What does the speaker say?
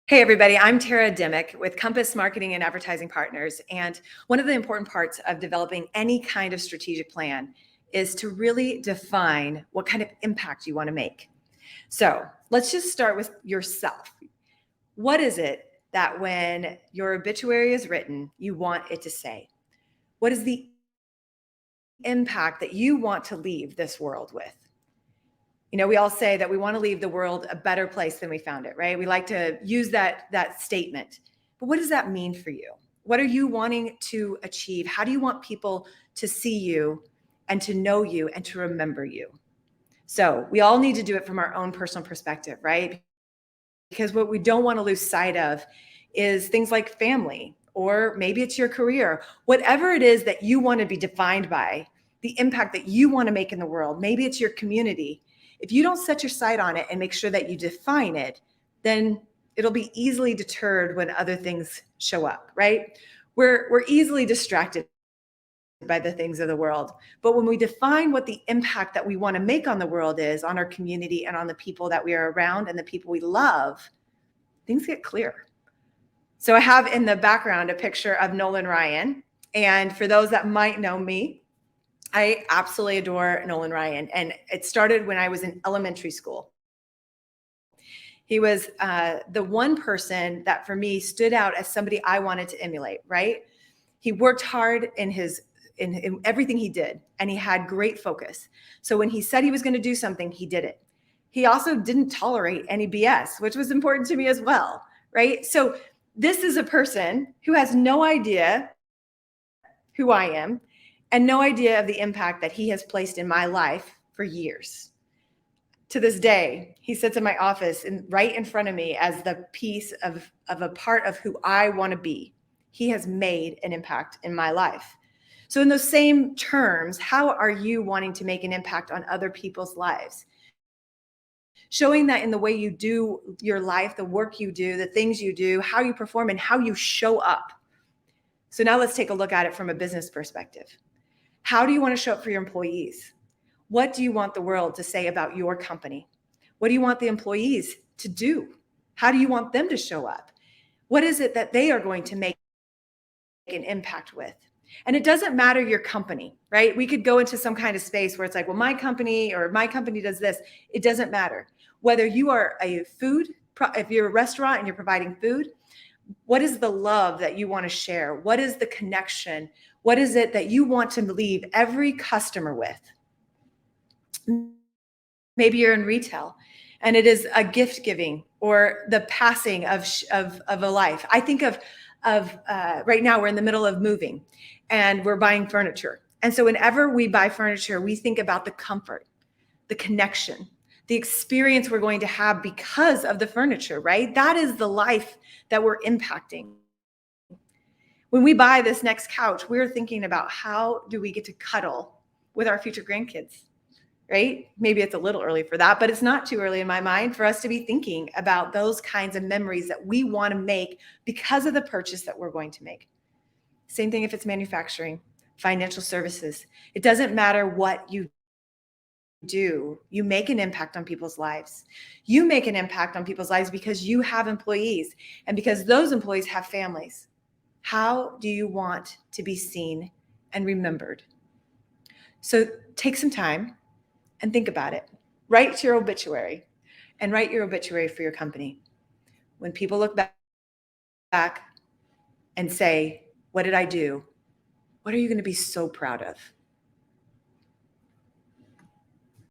Hey, everybody, I'm Tara Dimmick with Compass Marketing and Advertising Partners. And one of the important parts of developing any kind of strategic plan is to really define what kind of impact you want to make. So let's just start with yourself. What is it that when your obituary is written, you want it to say? What is the impact that you want to leave this world with? You know, we all say that we want to leave the world a better place than we found it, right? We like to use that statement. But what does that mean for you? What are you wanting to achieve? How do you want people to see you and to know you and to remember you? So we all need to do it from our own personal perspective, right? Because what we don't want to lose sight of is things like family, or maybe it's your career, whatever it is that you want to be defined by, the impact that you want to make in the world. Maybe it's your community. If you don't set your sight on it and make sure that you define it, then it'll be easily deterred when other things show up, right? We're easily distracted by the things of the world. But when we define what the impact that we want to make on the world is, on our community and on the people that we are around and the people we love, things get clear. So I have in the background a picture of Nolan Ryan. And for those that might know me, I absolutely adore Nolan Ryan. And it started when I was in elementary school. He was the one person that for me stood out as somebody I wanted to emulate, right? He worked hard in everything he did, and he had great focus. So when he said he was going to do something, he did it. He also didn't tolerate any BS, which was important to me as well, right? So this is a person who has no idea who I am and no idea of the impact that he has placed in my life for years. To this day, he sits in my office and right in front of me as the piece of a part of who I want to be. He has made an impact in my life. So in those same terms, how are you wanting to make an impact on other people's lives? Showing that in the way you do your life, the work you do, the things you do, how you perform, and how you show up. So now let's take a look at it from a business perspective. How do you want to show up for your employees? What do you want the world to say about your company? What do you want the employees to do? How do you want them to show up? What is it that they are going to make an impact with? And it doesn't matter your company, right? We could go into some kind of space where it's like, well, my company does this. It doesn't matter. Whether you are if you're a restaurant and you're providing food, what is the love that you want to share? What is the connection? What is it that you want to leave every customer with? Maybe you're in retail and it is a gift giving or the passing of a life. I think of right now we're in the middle of moving and we're buying furniture. And so whenever we buy furniture, we think about the comfort, the connection, the experience we're going to have because of the furniture, right? That is the life that we're impacting. When we buy this next couch, we're thinking about how do we get to cuddle with our future grandkids, right? Maybe it's a little early for that, but it's not too early in my mind for us to be thinking about those kinds of memories that we want to make because of the purchase that we're going to make. Same thing if it's manufacturing, financial services. It doesn't matter what you do, you make an impact on people's lives. You make an impact on people's lives because you have employees and because those employees have families. How do you want to be seen and remembered? So take some time and think about it. Write your obituary and write your obituary for your company. When people look back and say, what did I do? What are you going to be so proud of?